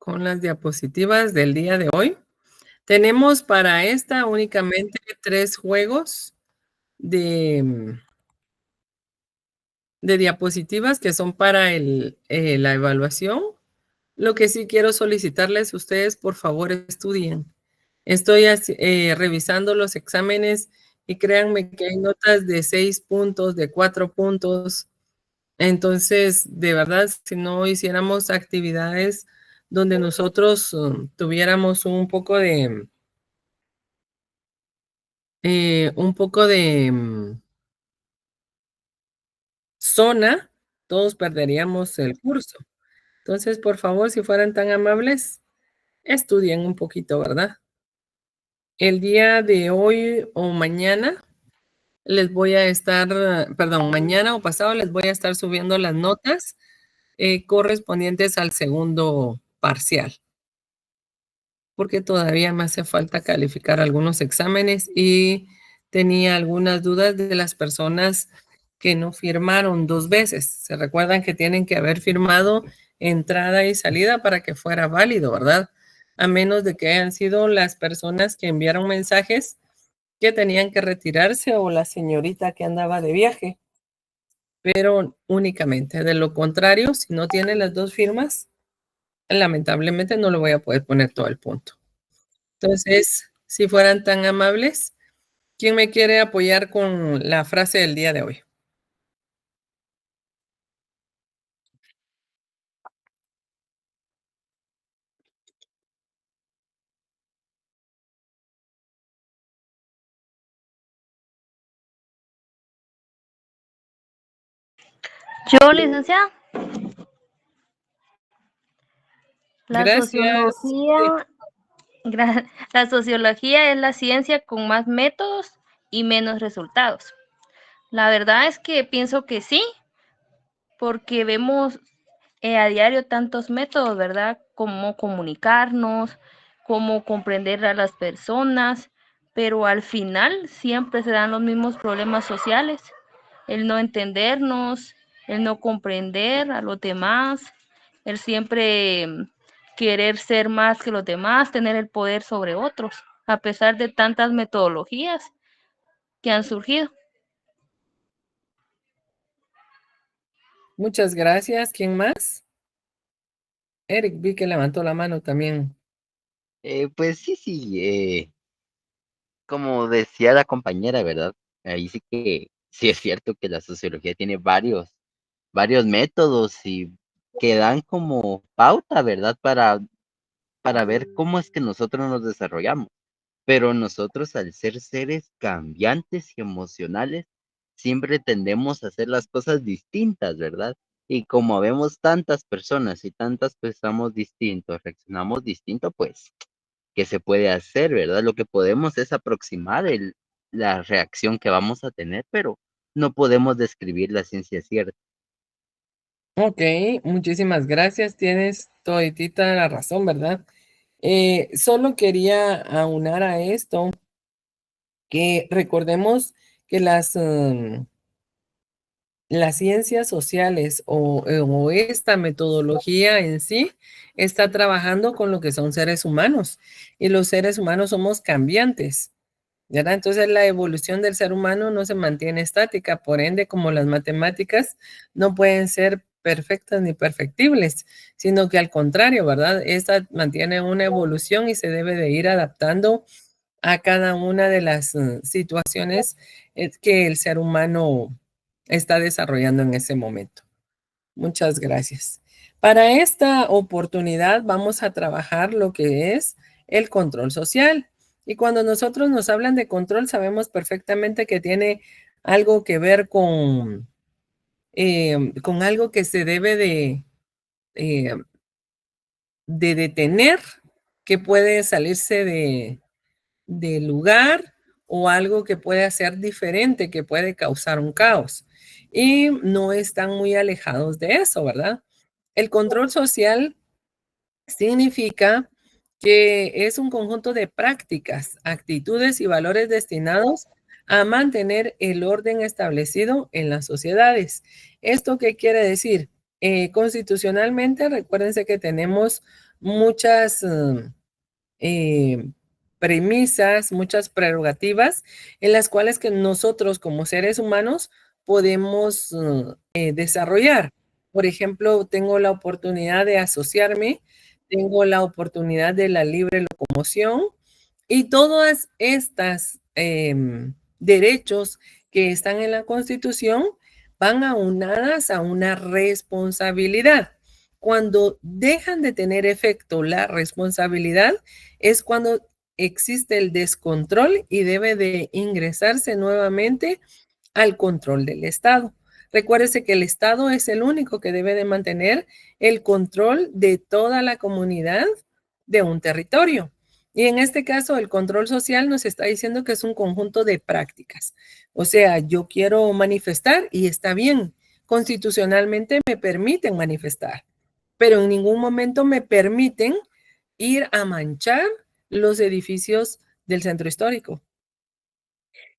con las diapositivas del día de hoy. Tenemos para esta únicamente 3 juegos de diapositivas que son para la evaluación. Lo que sí quiero solicitarles, ustedes por favor estudien. Estoy revisando los exámenes y créanme que hay notas de 6 puntos, de 4 puntos. Entonces, de verdad, si no hiciéramos actividades donde nosotros tuviéramos un poco de zona, todos perderíamos el curso. Entonces, por favor, si fueran tan amables, estudien un poquito, ¿verdad? El día de hoy o mañana les voy a estar, perdón, mañana o pasado les voy a estar subiendo las notas correspondientes al segundo parcial, porque todavía me hace falta calificar algunos exámenes y tenía algunas dudas de las personas que no firmaron 2 veces. Se recuerdan que tienen que haber firmado entrada y salida para que fuera válido, ¿verdad? A menos de que hayan sido las personas que enviaron mensajes que tenían que retirarse o la señorita que andaba de viaje, pero únicamente. De lo contrario, si no tiene las 2 firmas, lamentablemente no le voy a poder poner todo el punto. Entonces, si fueran tan amables, ¿quién me quiere apoyar con la frase del día de hoy? Yo, licenciada. La Gracias. sociología, la sociología es la ciencia con más métodos y menos resultados. La verdad es que pienso que sí, porque vemos a diario tantos métodos, ¿verdad? Cómo comunicarnos, cómo comprender a las personas, pero al final siempre se dan los mismos problemas sociales, el no entendernos, el no comprender a los demás, el siempre querer ser más que los demás, tener el poder sobre otros, a pesar de tantas metodologías que han surgido. Muchas gracias. ¿Quién más? Eric, vi que levantó la mano también. Pues sí, como decía la compañera, ¿verdad? Ahí sí que sí es cierto que la sociología tiene varios métodos y que dan como pauta, ¿verdad? Para ver cómo es que nosotros nos desarrollamos. Pero nosotros, al ser seres cambiantes y emocionales, siempre tendemos a hacer las cosas distintas, ¿verdad? Y como vemos tantas personas y tantas pensamos distintos, reaccionamos distinto, pues que se puede hacer, ¿verdad? Lo que podemos es aproximar la reacción que vamos a tener, pero no podemos describir la ciencia cierta. Ok, muchísimas gracias. Tienes toditita la razón, ¿verdad? Solo quería aunar a esto que recordemos que las ciencias sociales o esta metodología en sí está trabajando con lo que son seres humanos y los seres humanos somos cambiantes, ¿verdad? Entonces la evolución del ser humano no se mantiene estática, por ende, como las matemáticas no pueden ser perfectas ni perfectibles, sino que al contrario, ¿verdad? Esta mantiene una evolución y se debe de ir adaptando a cada una de las situaciones que el ser humano está desarrollando en ese momento. Muchas gracias. Para esta oportunidad vamos a trabajar lo que es el control social. Y cuando nosotros nos hablan de control, sabemos perfectamente que tiene algo que ver con algo que se debe eh, de detener, que puede salirse de lugar o algo que puede ser diferente, que puede causar un caos. Y no están muy alejados de eso, ¿verdad? El control social significa que es un conjunto de prácticas, actitudes y valores destinados a mantener el orden establecido en las sociedades. ¿Esto qué quiere decir? constitucionalmente, recuérdense que tenemos muchas premisas, muchas prerrogativas en las cuales que nosotros como seres humanos podemos desarrollar. Por ejemplo, tengo la oportunidad de asociarme, tengo la oportunidad de la libre locomoción y todas estas derechos que están en la Constitución van aunadas a una responsabilidad. Cuando dejan de tener efecto la responsabilidad es cuando existe el descontrol y debe de ingresarse nuevamente al control del Estado. Recuérdese que el Estado es el único que debe de mantener el control de toda la comunidad de un territorio. Y en este caso, el control social nos está diciendo que es un conjunto de prácticas. O sea, yo quiero manifestar y está bien. Constitucionalmente me permiten manifestar, pero en ningún momento me permiten ir a manchar los edificios del centro histórico.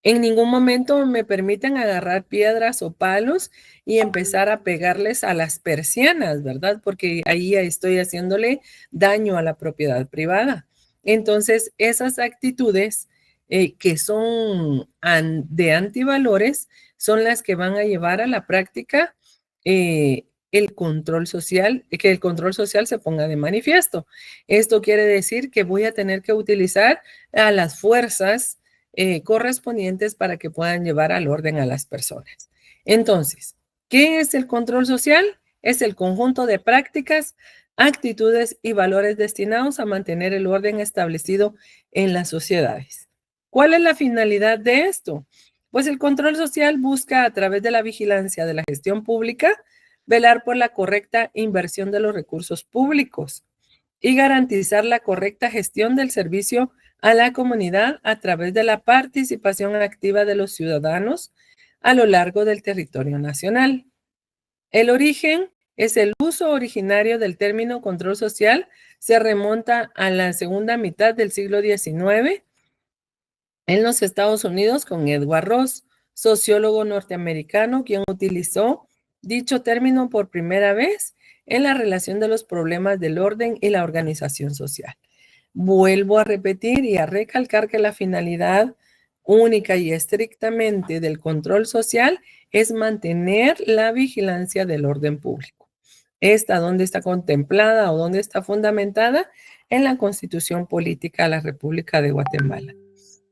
En ningún momento me permiten agarrar piedras o palos y empezar a pegarles a las persianas, ¿verdad? Porque ahí estoy haciéndole daño a la propiedad privada. Entonces, esas actitudes que son de antivalores son las que van a llevar a la práctica el control social, que el control social se ponga de manifiesto. Esto quiere decir que voy a tener que utilizar a las fuerzas correspondientes para que puedan llevar al orden a las personas. Entonces, ¿qué es el control social? Es el conjunto de prácticas, actitudes y valores destinados a mantener el orden establecido en las sociedades. ¿Cuál es la finalidad de esto? Pues el control social busca a través de la vigilancia de la gestión pública velar por la correcta inversión de los recursos públicos y garantizar la correcta gestión del servicio a la comunidad a través de la participación activa de los ciudadanos a lo largo del territorio nacional. El origen es el uso originario del término control social, se remonta a la segunda mitad del siglo XIX en los Estados Unidos con Edward Ross, sociólogo norteamericano, quien utilizó dicho término por primera vez en la relación de los problemas del orden y la organización social. Vuelvo a repetir y a recalcar que la finalidad única y estrictamente del control social es mantener la vigilancia del orden público. Esta, ¿dónde está contemplada o dónde está fundamentada? En la Constitución Política de la República de Guatemala.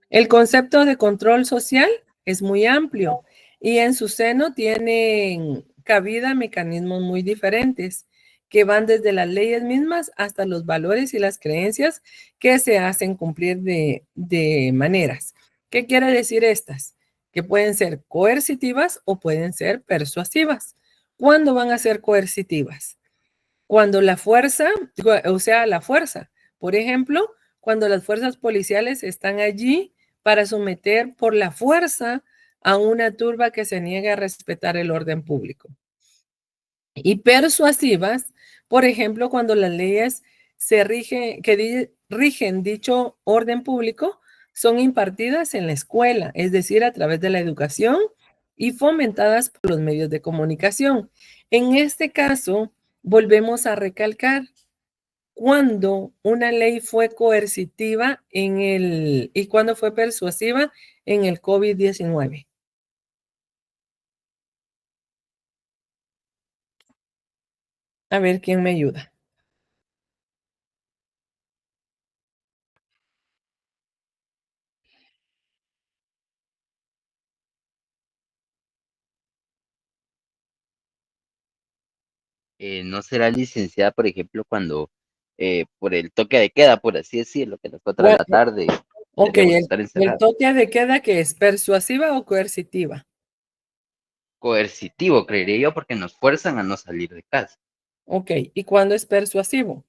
El concepto de control social es muy amplio y en su seno tienen cabida mecanismos muy diferentes que van desde las leyes mismas hasta los valores y las creencias que se hacen cumplir de maneras. ¿Qué quiere decir estas? Que pueden ser coercitivas o pueden ser persuasivas. ¿Cuándo van a ser coercitivas? Cuando la fuerza, o sea, la fuerza, por ejemplo, cuando las fuerzas policiales están allí para someter por la fuerza a una turba que se niega a respetar el orden público. Y persuasivas, por ejemplo, cuando las leyes rigen dicho orden público son impartidas en la escuela, es decir, a través de la educación y fomentadas por los medios de comunicación. En este caso, volvemos a recalcar cuando una ley fue coercitiva y cuando fue persuasiva en el COVID-19. A ver quién me ayuda. ¿No será licenciada, por ejemplo, cuando por el toque de queda, por así decirlo, que a las 4 de la tarde Ok, deberíamos estar el encerrados? toque de queda, ¿que es persuasiva o coercitiva? Coercitivo, creería yo, porque nos fuerzan a no salir de casa. Ok, ¿y cuándo es persuasivo?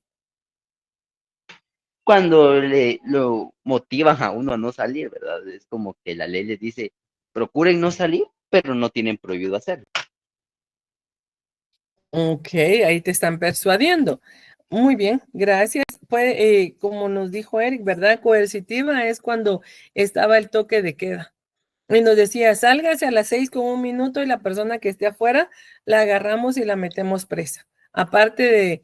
Cuando lo motivan a uno a no salir, ¿verdad? Es como que la ley les dice, procuren no salir, pero no tienen prohibido hacerlo. Ok, ahí te están persuadiendo. Muy bien, gracias. Como nos dijo Eric, ¿verdad? Coercitiva es cuando estaba el toque de queda. Y nos decía, sálgase a las 6:01 y la persona que esté afuera la agarramos y la metemos presa. Aparte de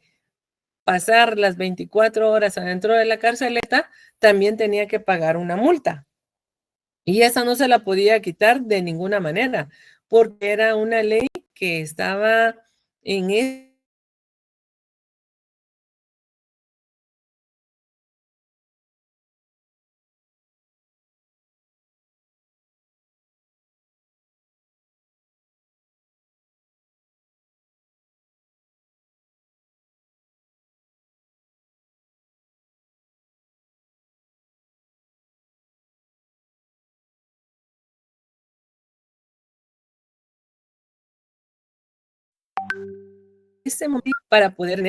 pasar las 24 horas adentro de la carceleta, también tenía que pagar una multa. Y esa no se la podía quitar de ninguna manera, porque era una ley que estaba en ese momento para poder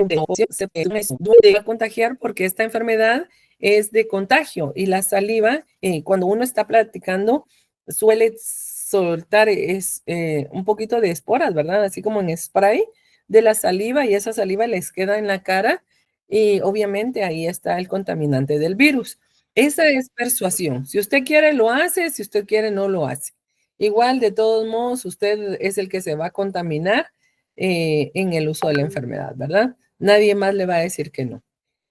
se puede contagiar, porque esta enfermedad es de contagio y la saliva, cuando uno está platicando, suele soltar un poquito de esporas, ¿verdad? Así como en spray de la saliva, y esa saliva les queda en la cara y obviamente ahí está el contaminante del virus. Esa es persuasión. Si usted quiere, lo hace; si usted quiere, no lo hace. Igual, de todos modos, usted es el que se va a contaminar en el uso de la enfermedad, ¿verdad? Nadie más le va a decir que no.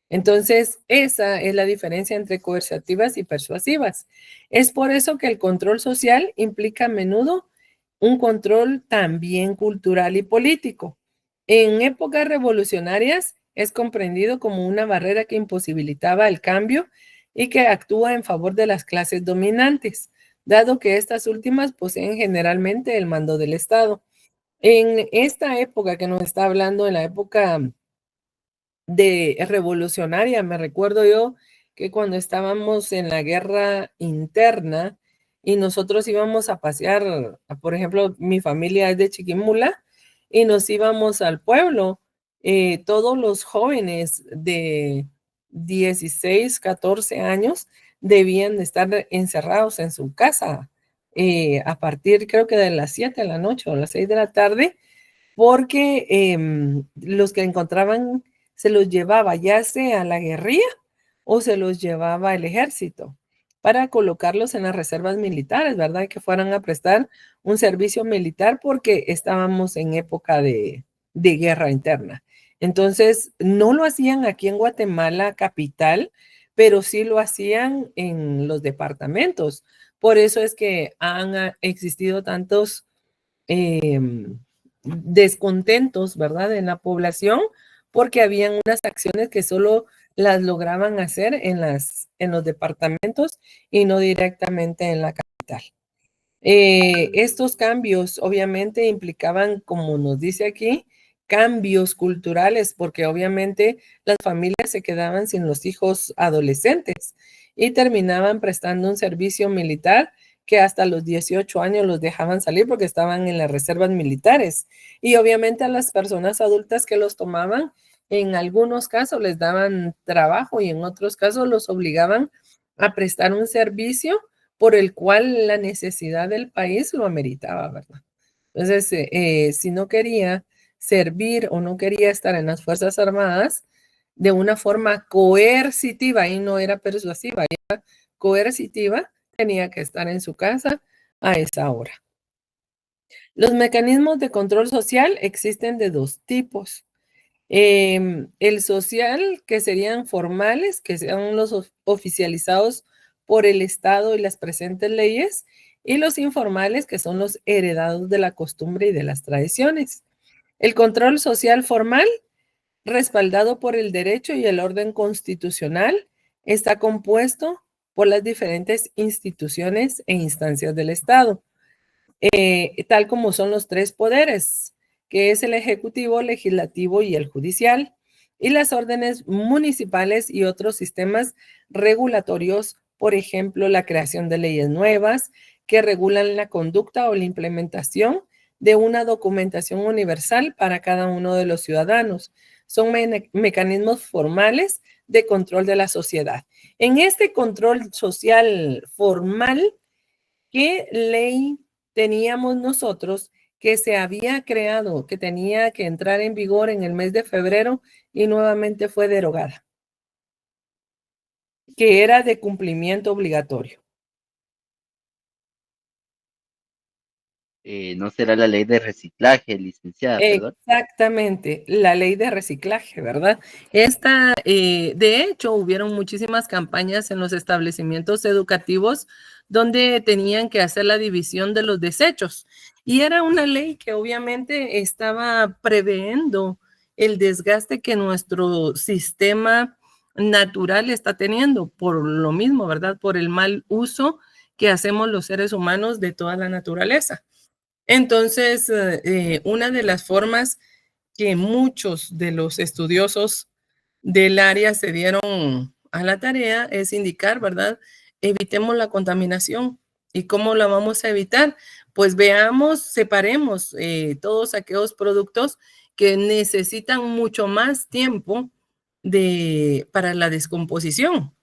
Entonces, esa es la diferencia entre coercitivas y persuasivas. Es por eso que el control social implica a menudo un control también cultural y político. En épocas revolucionarias es comprendido como una barrera que imposibilitaba el cambio y que actúa en favor de las clases dominantes, dado que estas últimas poseen generalmente el mando del Estado. En esta época que nos está hablando, en la época de revolucionaria, me recuerdo yo que cuando estábamos en la guerra interna y nosotros íbamos a pasear, por ejemplo, mi familia es de Chiquimula, y nos íbamos al pueblo, todos los jóvenes de 16, 14 años debían de estar encerrados en su casa a partir, creo que de las 7 de la noche o las 6 de la tarde, porque los que encontraban se los llevaba ya sea la guerrilla o se los llevaba el ejército para colocarlos en las reservas militares, ¿verdad? Que fueran a prestar un servicio militar, porque estábamos en época de guerra interna. Entonces, no lo hacían aquí en Guatemala capital, pero sí lo hacían en los departamentos. Por eso es que han existido tantos descontentos, ¿verdad?, en la población, porque habían unas acciones que solo las lograban hacer en los departamentos y no directamente en la capital. Estos cambios obviamente implicaban, como nos dice aquí, cambios culturales, porque obviamente las familias se quedaban sin los hijos adolescentes y terminaban prestando un servicio militar que hasta los 18 años los dejaban salir porque estaban en las reservas militares. Y obviamente a las personas adultas que los tomaban, en algunos casos les daban trabajo y en otros casos los obligaban a prestar un servicio por el cual la necesidad del país lo ameritaba, ¿verdad? Entonces, si no quería servir o no quería estar en las Fuerzas Armadas de una forma coercitiva, y no era persuasiva, era coercitiva, tenía que estar en su casa a esa hora. Los mecanismos de control social existen de dos tipos. El social, que serían formales, que son los oficializados por el Estado y las presentes leyes, y los informales, que son los heredados de la costumbre y de las tradiciones. El control social formal, respaldado por el derecho y el orden constitucional, está compuesto por las diferentes instituciones e instancias del Estado, tal como son los tres poderes, que es el ejecutivo, legislativo y el judicial, y las órdenes municipales y otros sistemas regulatorios, por ejemplo, la creación de leyes nuevas que regulan la conducta o la implementación de una documentación universal para cada uno de los ciudadanos. Son mecanismos formales de control de la sociedad. En este control social formal, ¿qué ley teníamos nosotros que se había creado, que tenía que entrar en vigor en el mes de febrero y nuevamente fue derogada? Que era de cumplimiento obligatorio. no será la ley de reciclaje, licenciada, ¿verdad? Exactamente, la ley de reciclaje, ¿verdad? Esta, de hecho, hubieron muchísimas campañas en los establecimientos educativos donde tenían que hacer la división de los desechos. Y era una ley que obviamente estaba previendo el desgaste que nuestro sistema natural está teniendo por lo mismo, ¿verdad? Por el mal uso que hacemos los seres humanos de toda la naturaleza. Entonces, una de las formas que muchos de los estudiosos del área se dieron a la tarea es indicar, ¿verdad? Evitemos la contaminación. ¿Y cómo la vamos a evitar? Pues veamos, separemos todos aquellos productos que necesitan mucho más tiempo para la descomposición.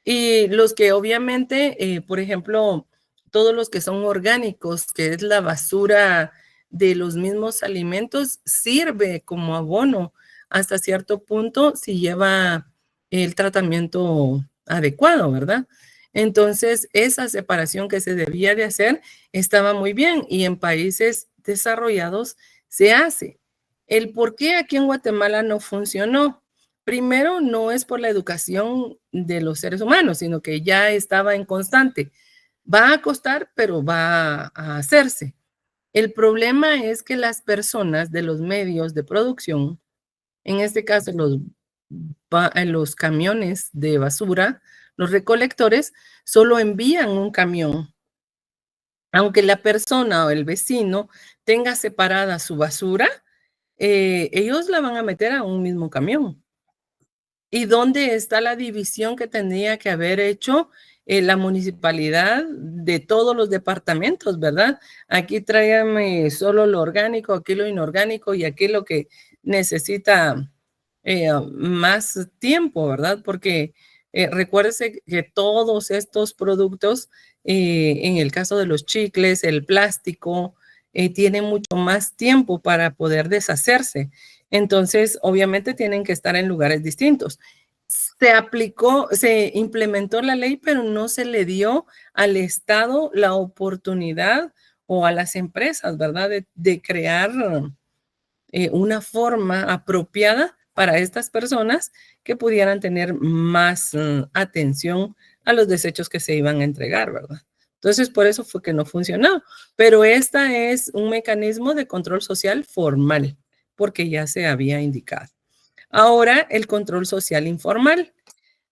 Y los que obviamente, por ejemplo, todos los que son orgánicos, que es la basura de los mismos alimentos, sirve como abono hasta cierto punto si lleva el tratamiento adecuado, ¿verdad? Entonces, esa separación que se debía de hacer estaba muy bien y en países desarrollados se hace. El por qué aquí en Guatemala no funcionó. Primero, no es por la educación de los seres humanos, sino que ya estaba en constante. Va a costar, pero va a hacerse. El problema es que las personas de los medios de producción, en este caso los camiones de basura, los recolectores, solo envían un camión. Aunque la persona o el vecino tenga separada su basura, ellos la van a meter a un mismo camión. ¿Y dónde está la división que tendría que haber hecho la municipalidad de todos los departamentos, verdad? Aquí tráigame solo lo orgánico, aquí lo inorgánico y aquí lo que necesita más tiempo, ¿verdad? Porque recuérdese que todos estos productos, en el caso de los chicles, el plástico, tienen mucho más tiempo para poder deshacerse. Entonces, obviamente tienen que estar en lugares distintos. Se implementó la ley, pero no se le dio al Estado la oportunidad o a las empresas, ¿verdad? De crear una forma apropiada para estas personas que pudieran tener más atención a los desechos que se iban a entregar, ¿verdad? Entonces, por eso fue que no funcionó. Pero esta es un mecanismo de control social formal, porque ya se había indicado. Ahora, el control social informal.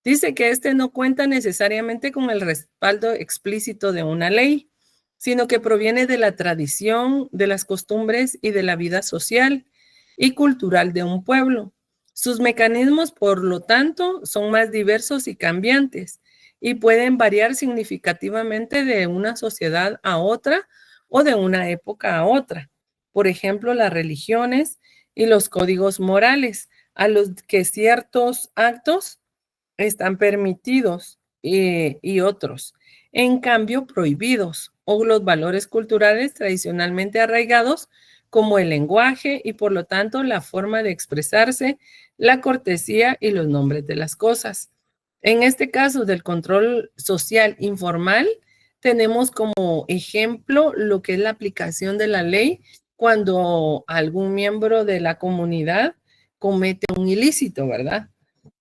Dice que este no cuenta necesariamente con el respaldo explícito de una ley, sino que proviene de la tradición, de las costumbres y de la vida social y cultural de un pueblo. Sus mecanismos, por lo tanto, son más diversos y cambiantes y pueden variar significativamente de una sociedad a otra o de una época a otra. Por ejemplo, las religiones y los códigos morales, a los que ciertos actos están permitidos y otros, en cambio, prohibidos, o los valores culturales tradicionalmente arraigados, como el lenguaje y por lo tanto la forma de expresarse, la cortesía y los nombres de las cosas. En este caso del control social informal, tenemos como ejemplo lo que es la aplicación de la ley cuando algún miembro de la comunidad comete un ilícito, ¿verdad?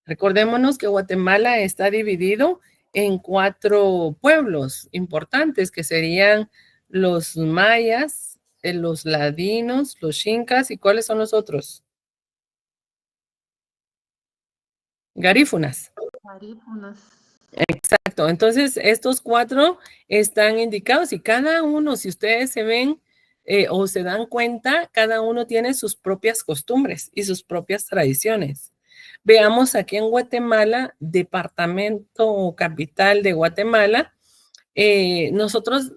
Recordémonos que Guatemala está dividido en 4 pueblos importantes, que serían los mayas, los ladinos, los xincas, ¿y cuáles son los otros? Garífunas. Garífunas. Exacto. Entonces, estos 4 están indicados y cada uno, si ustedes se ven o se dan cuenta, cada uno tiene sus propias costumbres y sus propias tradiciones. Veamos aquí en Guatemala, departamento o capital de Guatemala,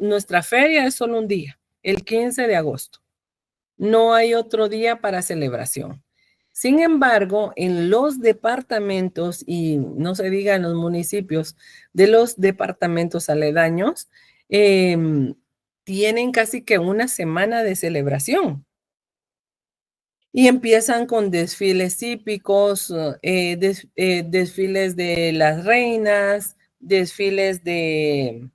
nuestra feria es solo un día, el 15 de agosto. No hay otro día para celebración. Sin embargo, en los departamentos, y no se diga en los municipios de los departamentos aledaños, tienen casi que una semana de celebración. Y empiezan con desfiles típicos, desfiles de las reinas, desfiles de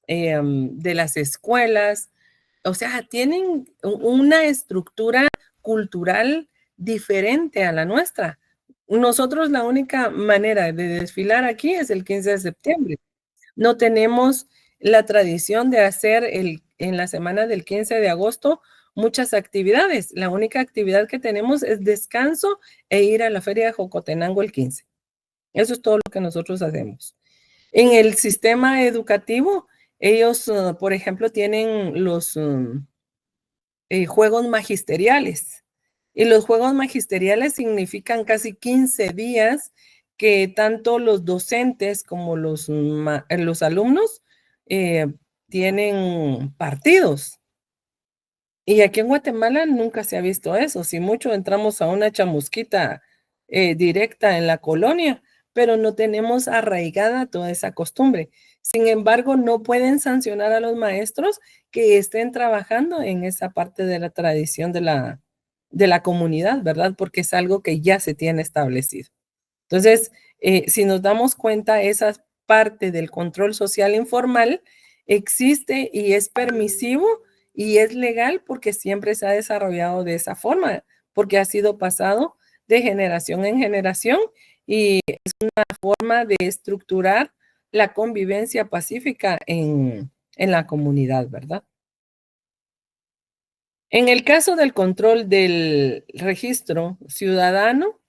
las escuelas, o sea, tienen una estructura cultural diferente a la nuestra. Nosotros la única manera de desfilar aquí es el 15 de septiembre. No tenemos la tradición de hacer en la semana del 15 de agosto muchas actividades. La única actividad que tenemos es descanso e ir a la feria de Jocotenango el 15. Eso es todo lo que nosotros hacemos. En el sistema educativo, ellos, por ejemplo, tienen los juegos magisteriales. Y los juegos magisteriales significan casi 15 días que tanto los docentes como los alumnos tienen partidos. Y aquí en Guatemala nunca se ha visto eso. Si mucho entramos a una chamusquita directa en la colonia, pero no tenemos arraigada toda esa costumbre. Sin embargo, no pueden sancionar a los maestros que estén trabajando en esa parte de la tradición de la comunidad, ¿verdad? Porque es algo que ya se tiene establecido. Entonces, si nos damos cuenta, esa parte del control social informal existe y es permisivo y es legal porque siempre se ha desarrollado de esa forma, porque ha sido pasado de generación en generación y es una forma de estructurar la convivencia pacífica en la comunidad, ¿verdad? En el caso del control del registro ciudadano,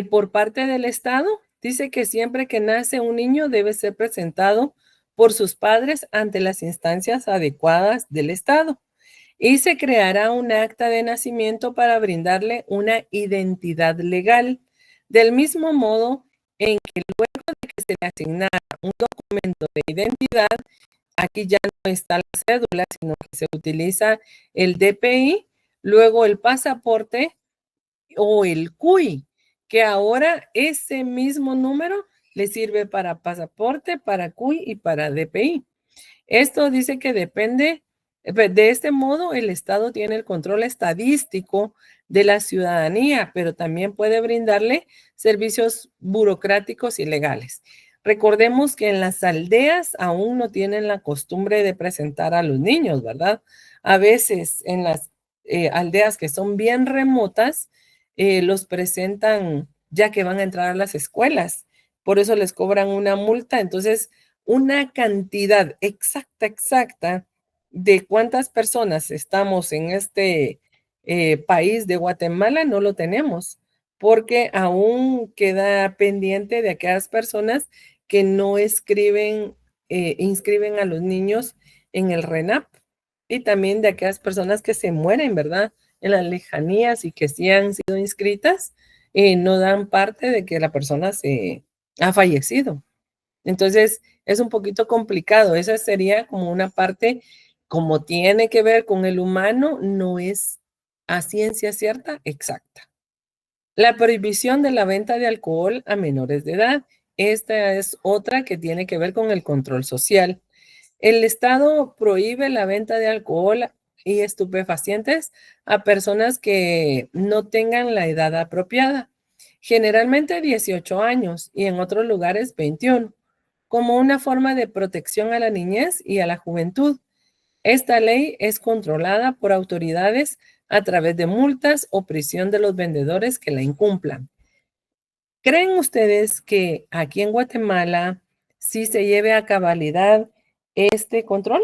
por parte del Estado, dice que siempre que nace un niño debe ser presentado por sus padres ante las instancias adecuadas del Estado y se creará un acta de nacimiento para brindarle una identidad legal. Del mismo modo en que luego de que se le asignara un documento de identidad, aquí ya no está la cédula, sino que se utiliza el DPI, luego el pasaporte o el CUI, que ahora ese mismo número le sirve para pasaporte, para CUI y para DPI. Esto dice que depende, de este modo el Estado tiene el control estadístico de la ciudadanía, pero también puede brindarle servicios burocráticos y legales. Recordemos que en las aldeas aún no tienen la costumbre de presentar a los niños, ¿verdad? A veces en las aldeas que son bien remotas, los presentan ya que van a entrar a las escuelas. Por eso les cobran una multa. Entonces, una cantidad exacta de cuántas personas estamos en este país de Guatemala no lo tenemos, porque aún queda pendiente de aquellas personas que no inscriben a los niños en el RENAP y también de aquellas personas que se mueren, ¿verdad? En las lejanías y que sí han sido inscritas, no dan parte de que la persona se ha fallecido. Entonces, es un poquito complicado. Esa sería como una parte, como tiene que ver con el humano, no es a ciencia cierta exacta. La prohibición de la venta de alcohol a menores de edad. Esta es otra que tiene que ver con el control social. El Estado prohíbe la venta de alcohol y estupefacientes a personas que no tengan la edad apropiada, generalmente 18 años y en otros lugares 21, como una forma de protección a la niñez y a la juventud. Esta ley es controlada por autoridades a través de multas o prisión de los vendedores que la incumplan. ¿Creen ustedes que aquí en Guatemala sí se lleve a cabalidad este control?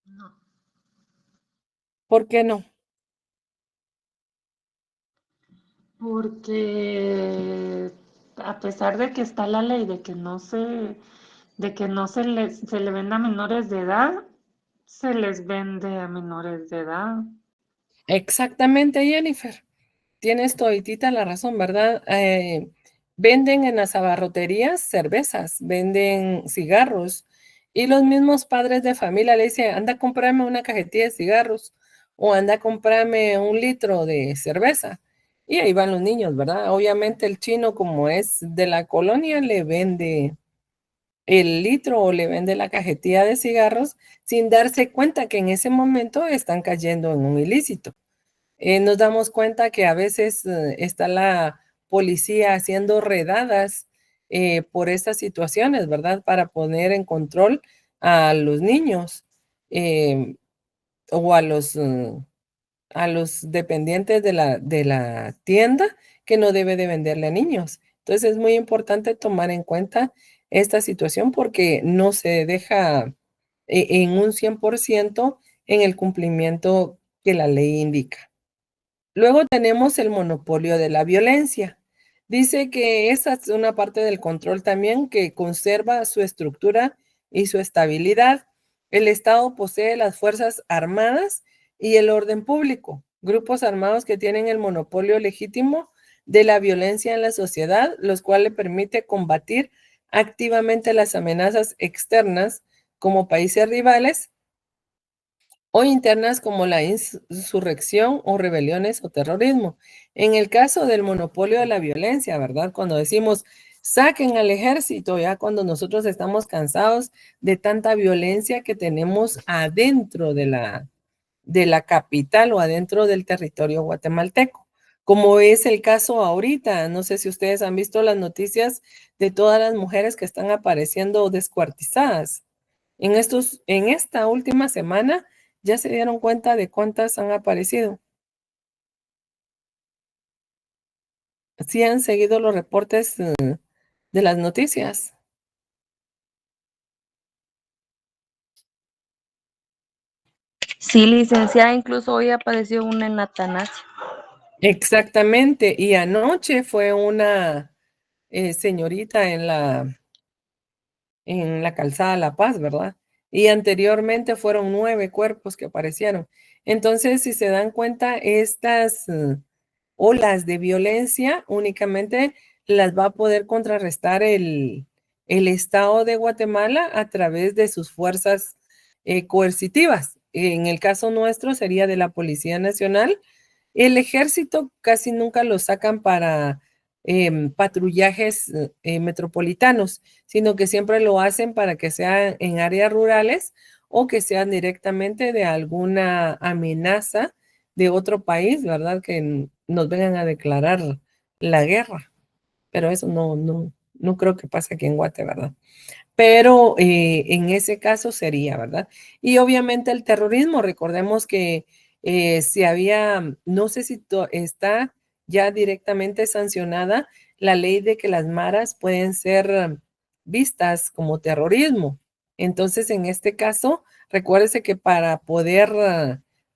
No, ¿Por qué no? porque a pesar de que está la ley de que no se le venda a menores de edad, se les vende a menores de edad. Exactamente, Jennifer. Tienes toditita la razón, ¿verdad? Venden en las abarroterías cervezas, venden cigarros y los mismos padres de familia le dicen, anda a comprarme una cajetilla de cigarros o anda a comprarme un litro de cerveza. Y ahí van los niños, ¿verdad? Obviamente el chino, como es de la colonia, le vende el litro o le vende la cajetilla de cigarros sin darse cuenta que en ese momento están cayendo en un ilícito. Nos damos cuenta que a veces está la policía haciendo redadas por estas situaciones, ¿verdad? Para poner en control a los niños o a los dependientes de la tienda que no debe de venderle a niños. Entonces es muy importante tomar en cuenta esta situación porque no se deja en un 100% en el cumplimiento que la ley indica. Luego tenemos el monopolio de la violencia. Dice que esa es una parte del control también que conserva su estructura y su estabilidad. El Estado posee las Fuerzas Armadas y el orden público, grupos armados que tienen el monopolio legítimo de la violencia en la sociedad, los cuales permite combatir activamente las amenazas externas como países rivales o internas como la insurrección o rebeliones o terrorismo. En el caso del monopolio de la violencia, ¿verdad? Cuando decimos saquen al ejército, ya cuando nosotros estamos cansados de tanta violencia que tenemos adentro de la capital o adentro del territorio guatemalteco, como es el caso ahorita. No sé si ustedes han visto las noticias de todas las mujeres que están apareciendo descuartizadas. En esta última semana ya se dieron cuenta de cuántas han aparecido. Sí han seguido los reportes de las noticias. Sí, licenciada, incluso hoy apareció una en Natanasia. Exactamente. Y anoche fue una señorita en la calzada La Paz, ¿verdad? Y anteriormente fueron 9 cuerpos que aparecieron. Entonces, si se dan cuenta, estas olas de violencia únicamente las va a poder contrarrestar el Estado de Guatemala a través de sus fuerzas coercitivas. En el caso nuestro sería de la Policía Nacional. El ejército casi nunca lo sacan para patrullajes metropolitanos, sino que siempre lo hacen para que sean en áreas rurales o que sean directamente de alguna amenaza de otro país, ¿verdad? Que nos vengan a declarar la guerra. Pero eso no creo que pase aquí en Guate, ¿verdad? Pero en ese caso sería, ¿verdad? Y obviamente el terrorismo, recordemos que si había, no sé si está ya directamente sancionada la ley de que las maras pueden ser vistas como terrorismo. Entonces, en este caso, recuérdese que para poder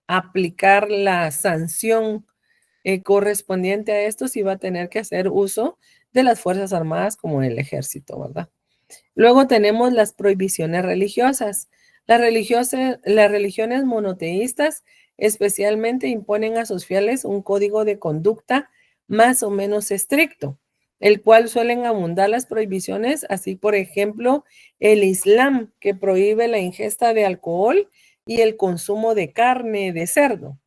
aplicar la sanción correspondiente a esto, sí va a tener que hacer uso de las Fuerzas Armadas como el ejército, ¿verdad? Luego tenemos las prohibiciones religiosas. Las religiones monoteístas especialmente imponen a sus fieles un código de conducta más o menos estricto, el cual suelen abundar las prohibiciones, así por ejemplo el Islam, que prohíbe la ingesta de alcohol y el consumo de carne de cerdo,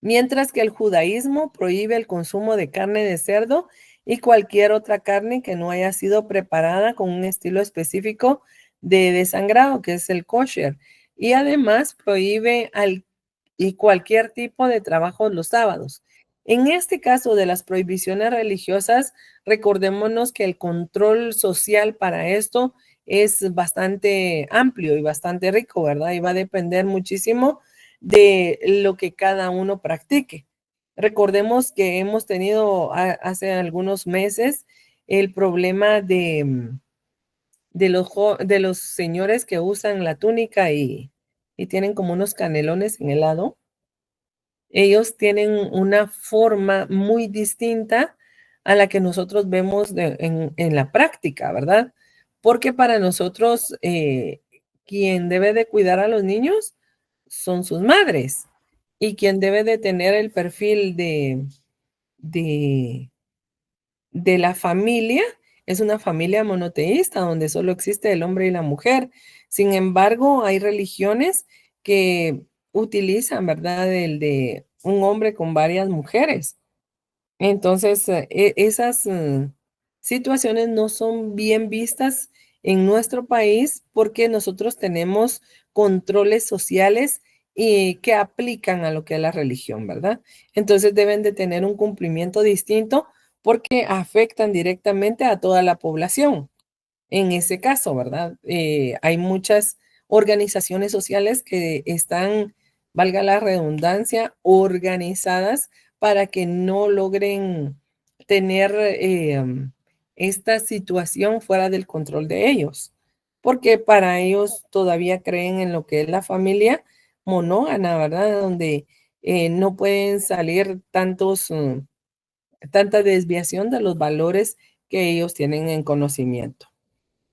mientras que el judaísmo prohíbe el consumo de carne de cerdo y cualquier otra carne que no haya sido preparada con un estilo específico de desangrado, que es el kosher. Y además prohíbe y cualquier tipo de trabajo los sábados. En este caso de las prohibiciones religiosas, recordémonos que el control social para esto es bastante amplio y bastante rico, ¿verdad? Y va a depender muchísimo de lo que cada uno practique. Recordemos que hemos tenido hace algunos meses el problema de los señores que usan la túnica y tienen como unos canelones en el lado. Ellos tienen una forma muy distinta a la que nosotros vemos en la práctica, ¿verdad? Porque para nosotros, quien debe de cuidar a los niños son sus madres y quien debe de tener el perfil de, de la familia es una familia monoteísta donde solo existe el hombre y la mujer. Sin embargo, hay religiones que utilizan, ¿verdad? El de un hombre con varias mujeres. Entonces, esas situaciones no son bien vistas en nuestro país porque nosotros tenemos controles sociales y que aplican a lo que es la religión, ¿verdad? Entonces deben de tener un cumplimiento distinto porque afectan directamente a toda la población. en ese caso, ¿verdad? Hay muchas organizaciones sociales que están, valga la redundancia, organizadas para que no logren tener esta situación fuera del control de ellos, porque para ellos todavía creen en lo que es la familia monógama, ¿verdad? Donde no pueden salir tanta desviación de los valores que ellos tienen en conocimiento.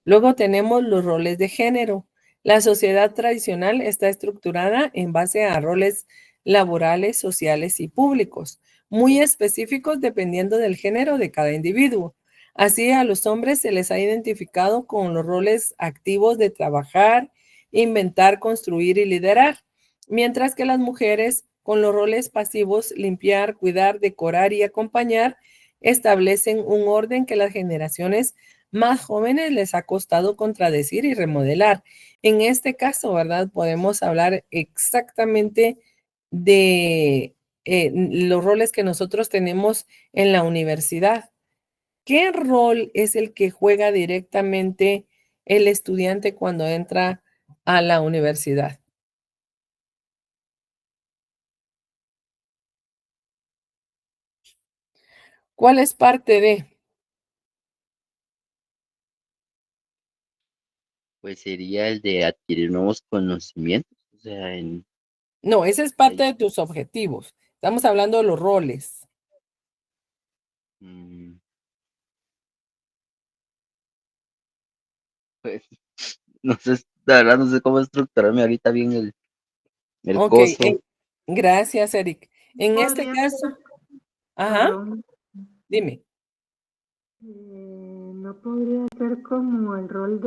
Luego tenemos los roles de género. La sociedad tradicional está estructurada en base a roles laborales, sociales y públicos, muy específicos dependiendo del género de cada individuo. Así, a los hombres se les ha identificado con los roles activos de trabajar, inventar, construir y liderar, mientras que las mujeres con los roles pasivos, limpiar, cuidar, decorar y acompañar, establecen un orden que las generaciones más jóvenes les ha costado contradecir y remodelar. En este caso, ¿verdad? Podemos hablar exactamente de los roles que nosotros tenemos en la universidad. ¿Qué rol es el que juega directamente el estudiante cuando entra a la universidad? ¿Cuál es parte de? Pues sería el de adquirir nuevos conocimientos, o sea, No, ese es parte de tus objetivos. Estamos hablando de los roles. mm, pues, no sé, la verdad no sé cómo estructurarme ahorita bien el Ok, coso. gracias, Eric. En este Podría caso, ser, ajá, perdón, dime. no podría ser como el rol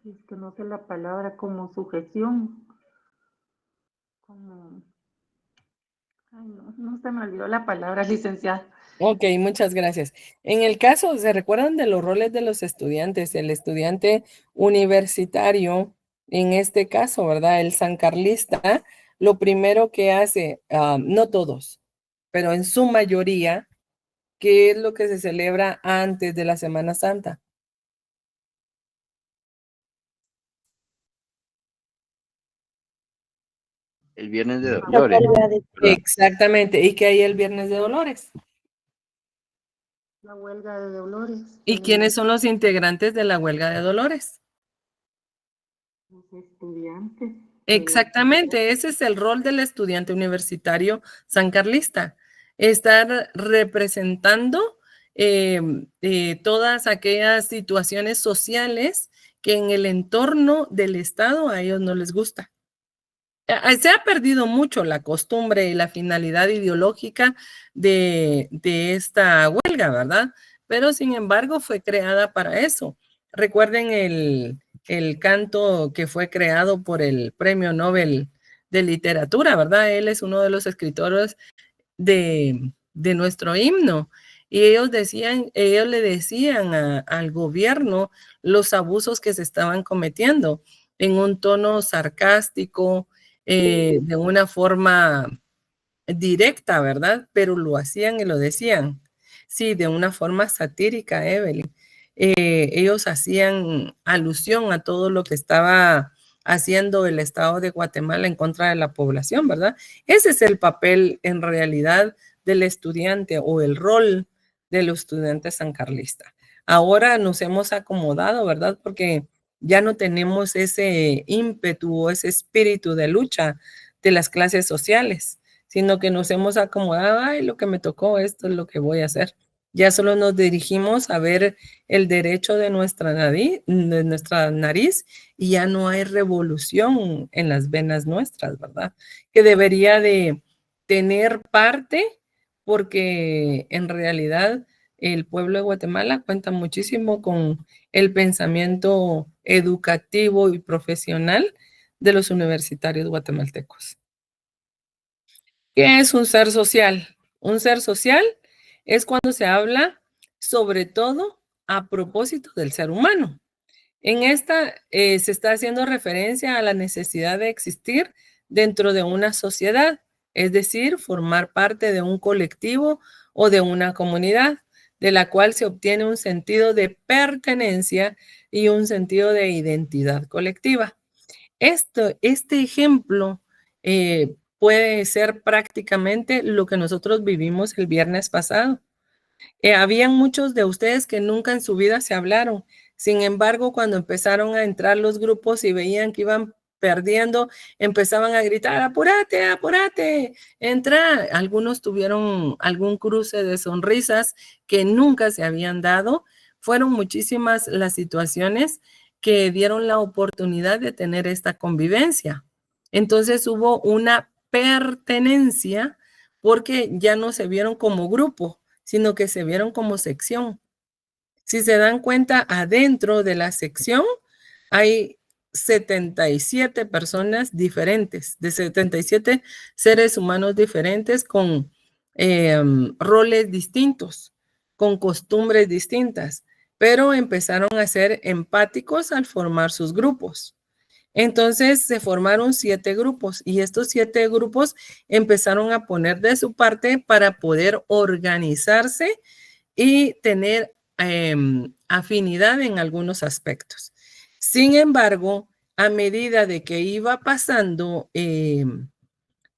es que no sé la palabra, como sujeción, como, ay, no, no se me olvidó la palabra, licenciada. Ok, muchas gracias. En el caso, ¿se recuerdan de los roles de los estudiantes? El estudiante universitario, en este caso, ¿verdad? El sancarlista, lo primero que hace, no todos, pero en su mayoría, ¿qué es lo que se celebra antes de la Semana Santa? El viernes de La Dolores, huelga de ¿verdad? Exactamente. ¿Y qué hay el Viernes de Dolores? La huelga de Dolores, ¿Y quiénes son los integrantes de la huelga de Dolores? los estudiantes de la Exactamente, ese es el rol del estudiante universitario sancarlista, estar representando todas aquellas situaciones sociales que en el entorno del Estado a ellos no les gusta. Se ha perdido mucho la costumbre y la finalidad ideológica de esta huelga, ¿verdad? Pero sin embargo fue creada para eso. Recuerden el canto que fue creado por el Premio Nobel de Literatura, ¿verdad? Él es uno de los escritores de nuestro himno. Y ellos decían, ellos le decían al gobierno los abusos que se estaban cometiendo en un tono sarcástico, de una forma directa, ¿verdad? Pero lo hacían y lo decían. Sí, de una forma satírica, Evelyn. Ellos hacían alusión a todo lo que estaba haciendo el Estado de Guatemala en contra de la población, ¿verdad? Ese es el papel en realidad del estudiante o el rol del estudiante sancarlista. Ahora nos hemos acomodado, ¿verdad? Porque ya no tenemos ese ímpetu o ese espíritu de lucha de las clases sociales, sino que nos hemos acomodado, ay, lo que me tocó, esto es lo que voy a hacer. Ya solo nos dirigimos a ver el derecho de nuestra nariz y ya no hay revolución en las venas nuestras, ¿verdad? Que debería de tener parte porque en realidad el pueblo de Guatemala cuenta muchísimo con el pensamiento educativo y profesional de los universitarios guatemaltecos. ¿Qué es un ser social? Un ser social es cuando se habla sobre todo a propósito del ser humano. En esta se está haciendo referencia a la necesidad de existir dentro de una sociedad, es decir, formar parte de un colectivo o de una comunidad. de la cual se obtiene un sentido de pertenencia y un sentido de identidad colectiva. Este ejemplo puede ser prácticamente lo que nosotros vivimos el viernes pasado. Habían muchos de ustedes que nunca en su vida se hablaron. Sin embargo, cuando empezaron a entrar los grupos y veían que iban perdiendo, empezaban a gritar, apúrate, apúrate, entra. Algunos tuvieron algún cruce de sonrisas que nunca se habían dado. Fueron muchísimas las situaciones que dieron la oportunidad de tener esta convivencia. Entonces hubo una pertenencia porque ya no se vieron como grupo, sino que se vieron como sección. Si se dan cuenta, adentro de la sección hay 77 personas diferentes, de 77 seres humanos diferentes con roles distintos, con costumbres distintas, pero empezaron a ser empáticos al formar sus grupos. Entonces se formaron 7 grupos y estos 7 grupos empezaron a poner de su parte para poder organizarse y tener afinidad en algunos aspectos. Sin embargo, a medida de que iba pasando el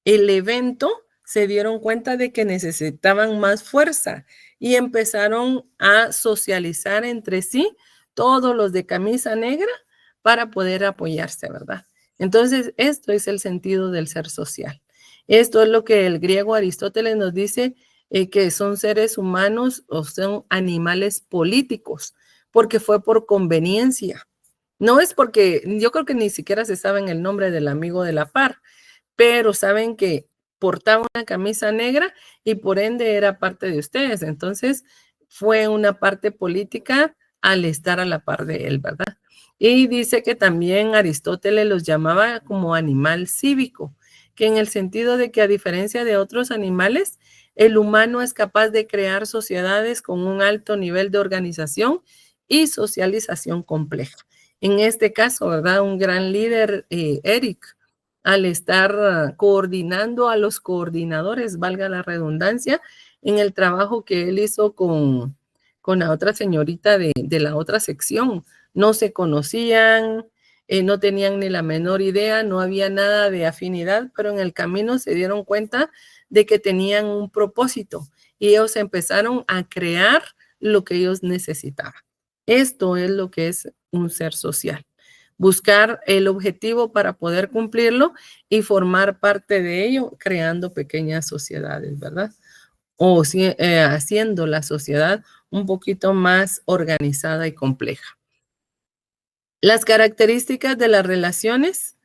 evento, se dieron cuenta de que necesitaban más fuerza y empezaron a socializar entre sí todos los de camisa negra para poder apoyarse, ¿verdad? Entonces, esto es el sentido del ser social. Esto es lo que el griego Aristóteles nos dice, que son seres humanos o son animales políticos, porque fue por conveniencia. No es porque, yo creo que ni siquiera se sabe el nombre del amigo de la par, pero saben que portaba una camisa negra y por ende era parte de ustedes. Entonces, fue una parte política al estar a la par de él, ¿verdad? Y dice que también Aristóteles los llamaba como animal cívico, que en el sentido de que a diferencia de otros animales, el humano es capaz de crear sociedades con un alto nivel de organización y socialización compleja. En este caso, ¿verdad? Un gran líder, Eric, al estar coordinando a los coordinadores, valga la redundancia, en el trabajo que él hizo con la otra señorita de la otra sección. No se conocían, no tenían ni la menor idea, no había nada de afinidad, pero en el camino se dieron cuenta de que tenían un propósito y ellos empezaron a crear lo que ellos necesitaban. Esto es lo que es un ser social. Buscar el objetivo para poder cumplirlo y formar parte de ello, creando pequeñas sociedades, ¿verdad? O haciendo la sociedad un poquito más organizada y compleja. Las características de las relaciones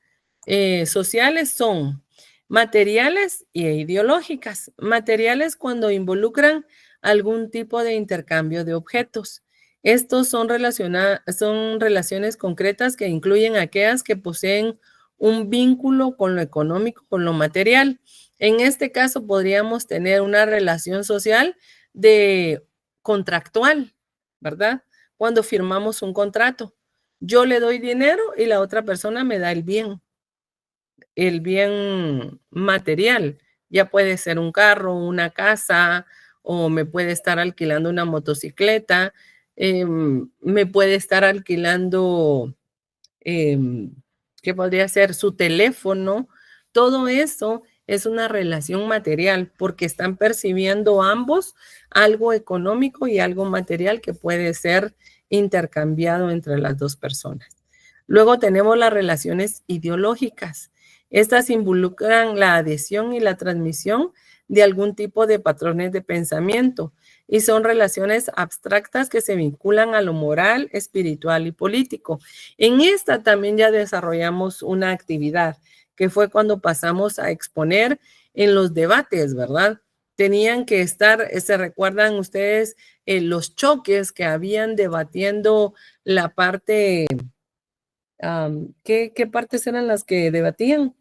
sociales son materiales e ideológicas. Materiales cuando involucran algún tipo de intercambio de objetos. Estos son relaciones concretas que incluyen aquellas que poseen un vínculo con lo económico, con lo material. En este caso podríamos tener una relación social de contractual, ¿verdad? Cuando firmamos un contrato. Yo le doy dinero y la otra persona me da el bien material. Ya puede ser un carro, una casa, o me puede estar alquilando una motocicleta, me puede estar alquilando, ¿qué podría ser? Su teléfono. Todo eso es una relación material porque están percibiendo ambos algo económico y algo material que puede ser intercambiado entre las dos personas. Luego tenemos las relaciones ideológicas. Estas involucran la adhesión y la transmisión de algún tipo de patrones de pensamiento y son relaciones abstractas que se vinculan a lo moral, espiritual y político. En esta también ya desarrollamos una actividad que fue cuando pasamos a exponer en los debates, ¿verdad? Tenían que estar, ¿se recuerdan ustedes los choques que habían debatiendo la parte, ¿qué partes eran las que debatían?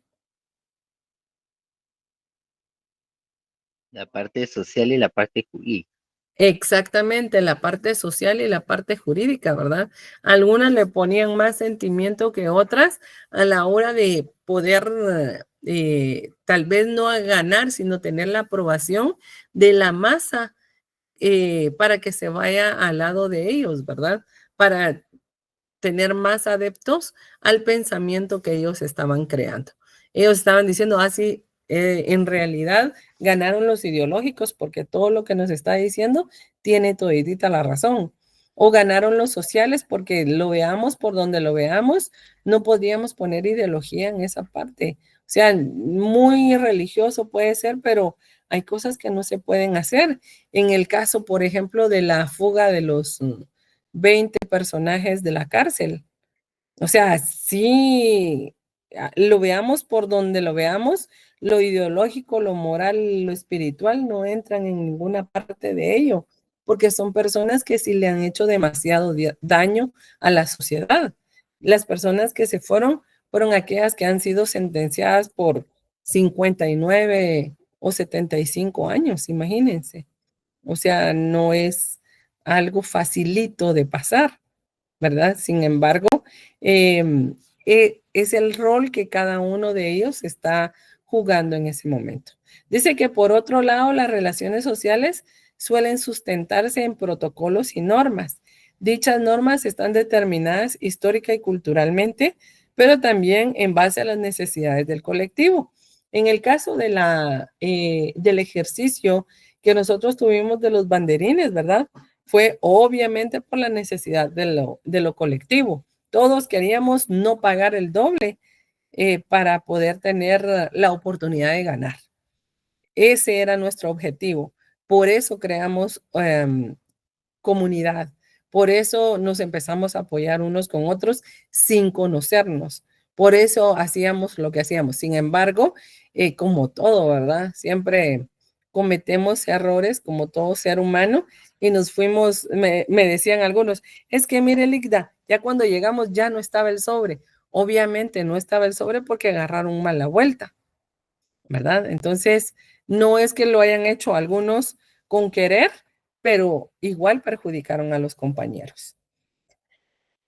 La parte social y la parte jurídica. Exactamente, la parte social y la parte jurídica, ¿verdad? Algunas le ponían más sentimiento que otras a la hora de poder tal vez no ganar, sino tener la aprobación de la masa para que se vaya al lado de ellos, ¿verdad? Para tener más adeptos al pensamiento que ellos estaban creando. Ellos estaban diciendo, así, en realidad ganaron los ideológicos porque todo lo que nos está diciendo tiene toditita la razón. O ganaron los sociales porque lo veamos por donde lo veamos, no podíamos poner ideología en esa parte. O sea, muy religioso puede ser, pero hay cosas que no se pueden hacer. En el caso, por ejemplo, de la fuga de los 20 personajes de la cárcel. O sea, sí, lo veamos por donde lo veamos, lo ideológico, lo moral, lo espiritual no entran en ninguna parte de ello, porque son personas que sí le han hecho demasiado daño a la sociedad. Las personas que se fueron aquellas que han sido sentenciadas por 59 o 75 años, imagínense. O sea, no es algo facilito de pasar, ¿verdad? Sin embargo, es el rol que cada uno de ellos está jugando en ese momento. Dice que por otro lado, las relaciones sociales suelen sustentarse en protocolos y normas. Dichas normas están determinadas histórica y culturalmente, pero también en base a las necesidades del colectivo. En el caso del ejercicio que nosotros tuvimos de los banderines, ¿verdad? Fue obviamente por la necesidad de lo colectivo. Todos queríamos no pagar el doble para poder tener la oportunidad de ganar. Ese era nuestro objetivo. Por eso creamos comunidad. Por eso nos empezamos a apoyar unos con otros sin conocernos. Por eso hacíamos lo que hacíamos. Sin embargo, como todo, ¿verdad? Siempre cometemos errores como todo ser humano y nos fuimos, me decían algunos, es que mire, Ligda, ya cuando llegamos ya no estaba el sobre. Obviamente no estaba el sobre porque agarraron mal la vuelta, ¿verdad? Entonces, no es que lo hayan hecho algunos con querer, pero igual perjudicaron a los compañeros.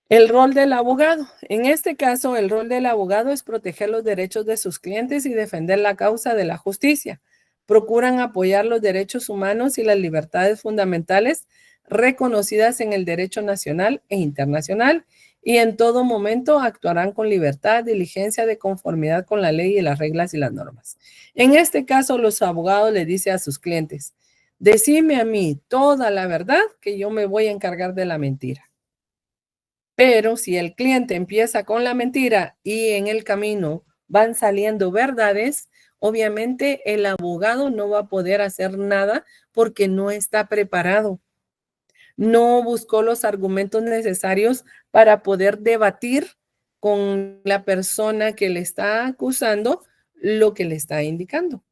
El rol del abogado. En este caso, el rol del abogado es proteger los derechos de sus clientes y defender la causa de la justicia. Procuran apoyar los derechos humanos y las libertades fundamentales reconocidas en el derecho nacional e internacional y en todo momento actuarán con libertad, diligencia, de conformidad con la ley y las reglas y las normas. En este caso, los abogados le dicen a sus clientes, decime a mí toda la verdad que yo me voy a encargar de la mentira. Pero si el cliente empieza con la mentira y en el camino van saliendo verdades, obviamente el abogado no va a poder hacer nada porque no está preparado. No buscó los argumentos necesarios para poder debatir con la persona que le está acusando lo que le está indicando.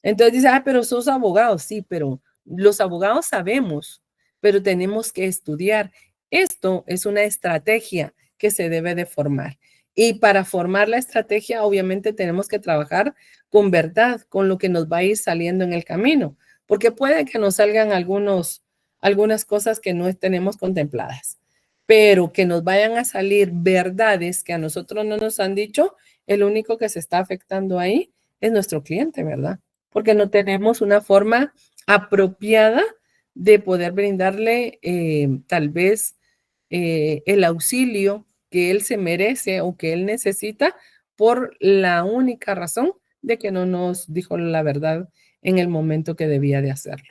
Entonces dice, pero sos abogado. Sí, pero los abogados sabemos, pero tenemos que estudiar. Esto es una estrategia que se debe de formar. Y para formar la estrategia, obviamente tenemos que trabajar con verdad, con lo que nos va a ir saliendo en el camino, porque puede que nos salgan algunas cosas que no tenemos contempladas, pero que nos vayan a salir verdades que a nosotros no nos han dicho, el único que se está afectando ahí es nuestro cliente, ¿verdad? Porque no tenemos una forma apropiada de poder brindarle tal vez el auxilio que él se merece o que él necesita por la única razón de que no nos dijo la verdad en el momento que debía de hacerlo.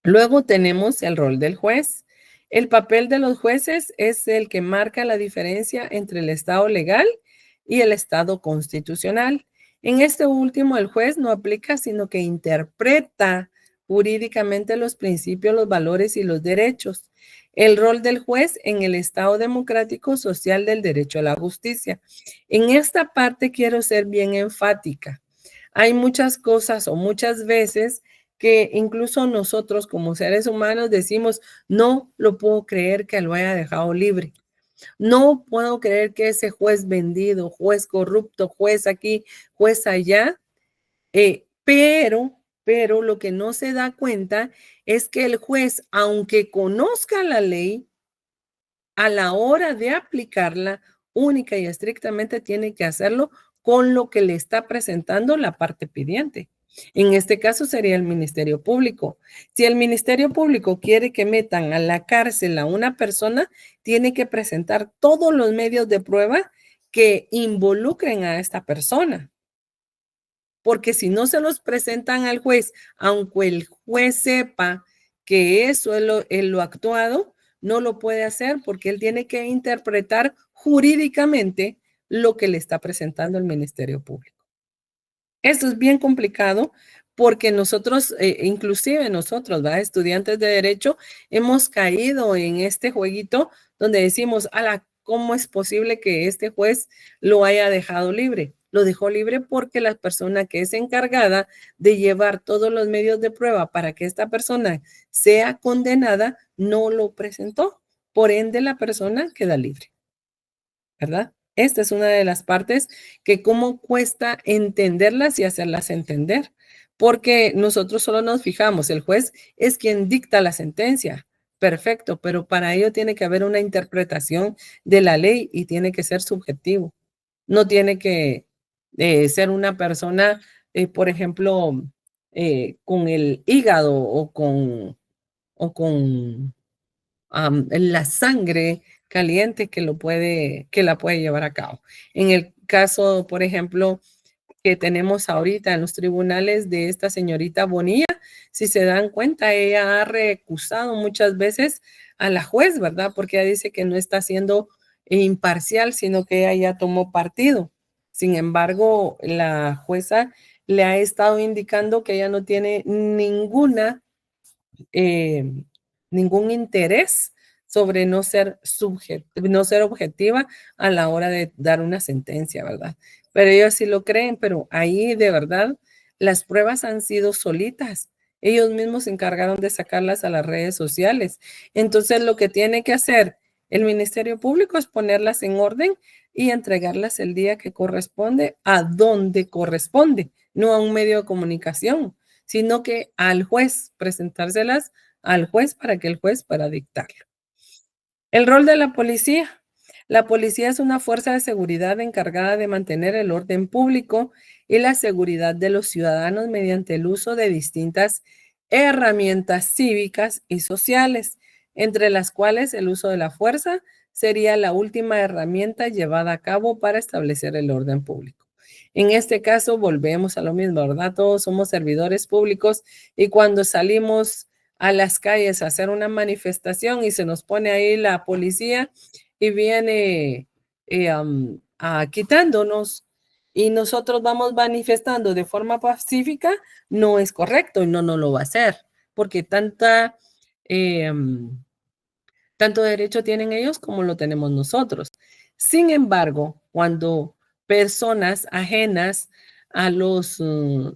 Luego tenemos el rol del juez. El papel de los jueces es el que marca la diferencia entre el Estado legal y el Estado constitucional. En este último, el juez no aplica, sino que interpreta jurídicamente los principios, los valores y los derechos. El rol del juez en el Estado democrático social del derecho a la justicia. En esta parte quiero ser bien enfática. Hay muchas cosas o muchas veces que incluso nosotros como seres humanos decimos, no lo puedo creer que lo haya dejado libre. No puedo creer que ese juez vendido, juez corrupto, juez aquí, juez allá, pero lo que no se da cuenta es que el juez, aunque conozca la ley, a la hora de aplicarla, única y estrictamente tiene que hacerlo con lo que le está presentando la parte pidiente. En este caso sería el Ministerio Público. Si el Ministerio Público quiere que metan a la cárcel a una persona, tiene que presentar todos los medios de prueba que involucren a esta persona. Porque si no se los presentan al juez, aunque el juez sepa que eso es lo actuado, no lo puede hacer porque él tiene que interpretar jurídicamente lo que le está presentando el Ministerio Público. Esto es bien complicado porque nosotros, inclusive nosotros, ¿verdad? Estudiantes de Derecho, hemos caído en este jueguito donde decimos, ala, ¿cómo es posible que este juez lo haya dejado libre? Lo dejó libre porque la persona que es encargada de llevar todos los medios de prueba para que esta persona sea condenada no lo presentó. Por ende, la persona queda libre, ¿verdad? Esta es una de las partes que cómo cuesta entenderlas y hacerlas entender, porque nosotros solo nos fijamos, el juez es quien dicta la sentencia, perfecto, pero para ello tiene que haber una interpretación de la ley y tiene que ser subjetivo. No tiene que ser una persona, por ejemplo, con el hígado o con la sangre caliente que la puede llevar a cabo. En el caso, por ejemplo, que tenemos ahorita en los tribunales de esta señorita Bonilla, si se dan cuenta, ella ha recusado muchas veces a la juez, ¿verdad? Porque ella dice que no está siendo imparcial, sino que ella ya tomó partido. Sin embargo, la jueza le ha estado indicando que ella no tiene ningún interés sobre no ser objetiva a la hora de dar una sentencia, ¿verdad? Pero ellos sí lo creen, pero ahí de verdad las pruebas han sido solitas. Ellos mismos se encargaron de sacarlas a las redes sociales. Entonces lo que tiene que hacer el Ministerio Público es ponerlas en orden y entregarlas el día que corresponde, a donde corresponde, no a un medio de comunicación, sino que al juez, presentárselas al juez para que el juez pueda dictarlo. El rol de la policía. La policía es una fuerza de seguridad encargada de mantener el orden público y la seguridad de los ciudadanos mediante el uso de distintas herramientas cívicas y sociales, entre las cuales el uso de la fuerza sería la última herramienta llevada a cabo para establecer el orden público. En este caso, volvemos a lo mismo, ¿verdad? Todos somos servidores públicos y cuando salimos a las calles a hacer una manifestación y se nos pone ahí la policía y viene quitándonos y nosotros vamos manifestando de forma pacífica, no es correcto y no lo va a hacer, porque tanto derecho tienen ellos como lo tenemos nosotros. Sin embargo, cuando personas ajenas a los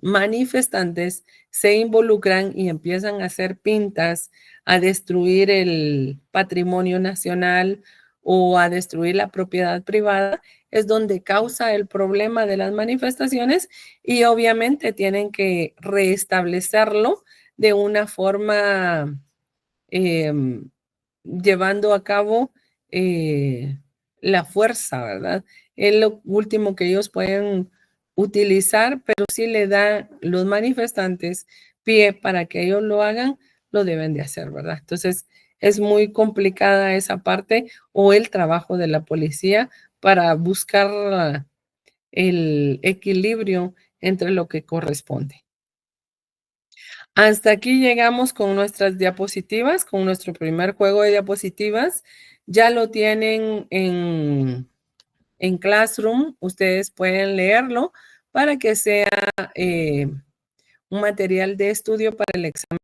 manifestantes se involucran y empiezan a hacer pintas, a destruir el patrimonio nacional o a destruir la propiedad privada, es donde causa el problema de las manifestaciones y obviamente tienen que restablecerlo de una forma llevando a cabo la fuerza, ¿verdad? Es lo último que ellos pueden utilizar, pero si le da los manifestantes pie para que ellos lo hagan, lo deben de hacer, ¿verdad? Entonces, es muy complicada esa parte o el trabajo de la policía para buscar el equilibrio entre lo que corresponde. Hasta aquí llegamos con nuestras diapositivas, con nuestro primer juego de diapositivas. Ya lo tienen en Classroom. Ustedes pueden leerlo para que sea un material de estudio para el examen